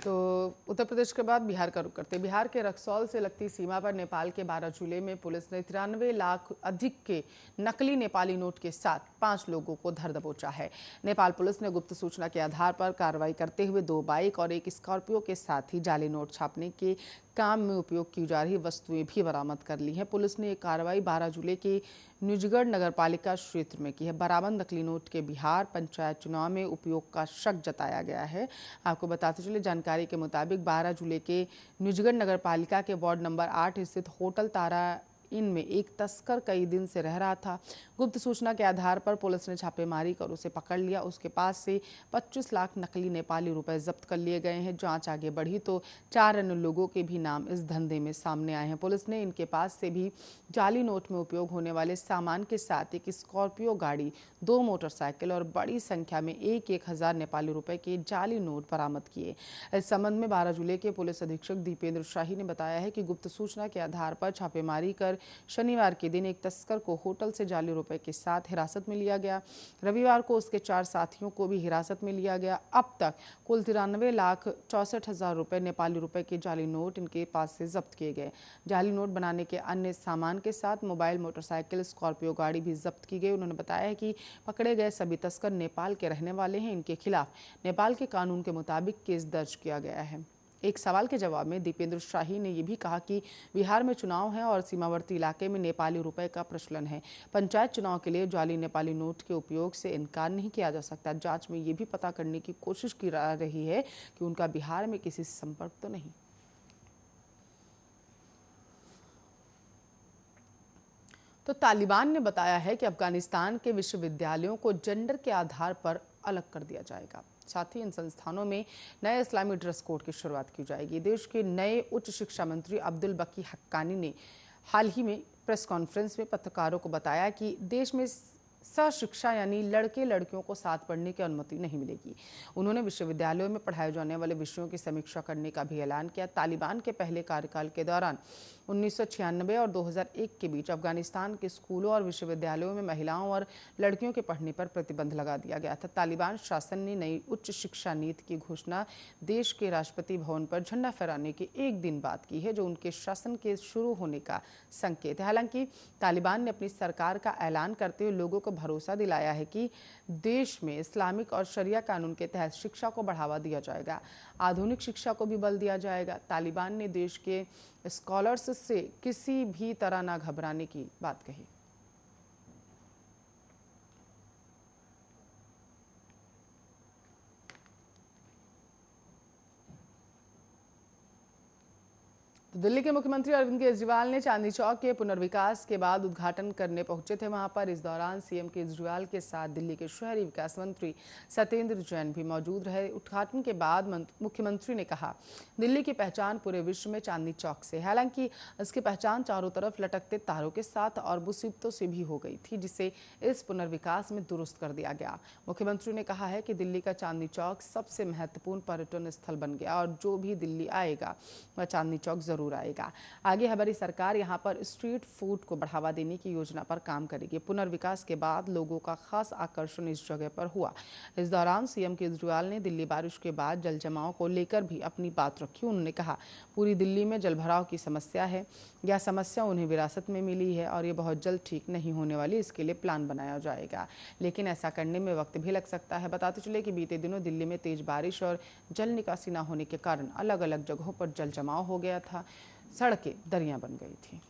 तो उत्तर प्रदेश के बाद बिहार का रुख करते। बिहार के रक्सौल से लगती सीमा पर नेपाल के 12 जिले में पुलिस ने 93 लाख अधिक के नकली नेपाली नोट के साथ 5 लोगों को धर दबोचा है। नेपाल पुलिस ने गुप्त सूचना के आधार पर कार्रवाई करते हुए 2 बाइक और एक स्कॉर्पियो के साथ ही जाली नोट छापने के काम में उपयोग की जा रही वस्तुएं भी बरामद कर ली हैं। पुलिस ने ये कार्रवाई 12 जिले के निजगढ़ नगरपालिका क्षेत्र में की है। बरामद नकली नोट के बिहार पंचायत चुनाव में उपयोग का शक जताया गया है। आपको बताते चले, जानकारी के मुताबिक 12 जिले के निजगढ़ नगरपालिका के वार्ड नंबर 8 स्थित होटल तारा इनमें एक तस्कर कई दिन से रह रहा था। गुप्त सूचना के आधार पर पुलिस ने छापेमारी कर उसे पकड़ लिया। उसके पास से 25 लाख नकली नेपाली रुपए जब्त कर लिए गए हैं। जांच आगे बढ़ी तो 4 अन्य लोगों के भी नाम इस धंधे में सामने आए हैं। पुलिस ने इनके पास से भी जाली नोट में उपयोग होने वाले सामान के साथ एक स्कॉर्पियो गाड़ी, 2 मोटरसाइकिल और बड़ी संख्या में 1,000 नेपाली रुपए के जाली नोट बरामद किए। इस संबंध में 12 जिले के पुलिस अधीक्षक दीपेंद्र शाही ने बताया है कि गुप्त सूचना के आधार पर छापेमारी कर शनिवार के दिन एक तस्कर को होटल से जाली रुपए के साथ हिरासत में लिया गया। रविवार को उसके 4 साथियों को भी हिरासत में लिया गया। अब तक कुल 93,64,000 रुपए नेपाली रुपए के जाली नोट इनके पास से जब्त किए गए। जाली नोट बनाने के अन्य सामान के साथ मोबाइल, मोटरसाइकिल, स्कॉर्पियो गाड़ी भी जब्त की गई। उन्होंने बताया है कि पकड़े गए सभी तस्कर नेपाल के रहने वाले हैं। इनके खिलाफ नेपाल के कानून के मुताबिक केस दर्ज किया गया है। एक सवाल के जवाब में दीपेंद्र शाही ने यह भी कहा कि बिहार में चुनाव है और सीमावर्ती इलाके में नेपाली रुपए का प्रचलन है। पंचायत चुनाव के लिए जाली नेपाली नोट के उपयोग से इनकार नहीं किया जा सकता। जांच में ये भी पता करने की कोशिश की जा रही है कि उनका बिहार में किसी से संपर्क तो नहीं। तो तालिबान ने बताया है कि अफगानिस्तान के विश्वविद्यालयों को जेंडर के आधार पर अलग कर दिया जाएगा। साथ ही इन संस्थानों में नए इस्लामी ड्रेस कोड की शुरुआत की जाएगी। देश के नए उच्च शिक्षा मंत्री अब्दुल बकी हक्कानी ने हाल ही में प्रेस कॉन्फ्रेंस में पत्रकारों को बताया कि देश में सहशिक्षा यानी लड़के लड़कियों को साथ पढ़ने की अनुमति नहीं मिलेगी। उन्होंने विश्वविद्यालयों में पढ़ाए जाने वाले विषयों की समीक्षा करने का भी ऐलान किया। तालिबान के पहले कार्यकाल के दौरान 1996 और 2001 के बीच अफगानिस्तान के स्कूलों और विश्वविद्यालयों में महिलाओं और लड़कियों के पढ़ने पर प्रतिबंध लगा दिया गया था। तालिबान शासन ने नई उच्च शिक्षा नीति की घोषणा देश के राष्ट्रपति भवन पर झंडा फहराने के एक दिन बाद की है, जो उनके शासन के शुरू होने का संकेत है। हालांकि तालिबान ने अपनी सरकार का ऐलान करते हुए लोगों को भरोसा दिलाया है कि देश में इस्लामिक और शरिया कानून के तहत शिक्षा को बढ़ावा दिया जाएगा। आधुनिक शिक्षा को भी बल दिया जाएगा। तालिबान ने देश के स्कॉलर्स से किसी भी तरह ना घबराने की बात कही। तो दिल्ली के मुख्यमंत्री अरविंद केजरीवाल ने चांदनी चौक के पुनर्विकास के बाद उद्घाटन करने पहुंचे थे। वहां पर इस दौरान सीएम केजरीवाल के साथ दिल्ली के शहरी विकास मंत्री सत्येंद्र जैन भी मौजूद रहे। उद्घाटन के बाद मुख्यमंत्री ने कहा, दिल्ली की पहचान पूरे विश्व में चांदनी चौक से। हालांकि इसकी पहचान चारों तरफ लटकते तारों के साथ और मुसीबतों से भी हो गई थी, जिसे इस पुनर्विकास में दुरुस्त कर दिया गया। मुख्यमंत्री ने कहा है कि दिल्ली का चांदनी चौक सबसे महत्वपूर्ण पर्यटन स्थल बन गया और जो भी दिल्ली आएगा वह चांदनी चौक जरूर आएगा। आगे हमारी सरकार यहां पर स्ट्रीट फूड को बढ़ावा देने की योजना पर काम करेगी। पुनर्विकास के बाद लोगों का खास आकर्षण इस जगह पर हुआ। इस दौरान सीएम केजरीवाल ने दिल्ली बारिश के बाद जल जमाव को लेकर भी अपनी बात रखी। उन्होंने कहा, पूरी दिल्ली में जलभराव की समस्या है। यह समस्या उन्हें विरासत में मिली है और ये बहुत जल्द ठीक नहीं होने वाली। इसके लिए प्लान बनाया जाएगा, लेकिन ऐसा करने में वक्त भी लग सकता है। बताते चले कि बीते दिनों दिल्ली में तेज बारिश और जल निकासी न होने के कारण अलग अलग जगहों पर जल जमाव हो गया था। सड़कें दरिया बन गई थी।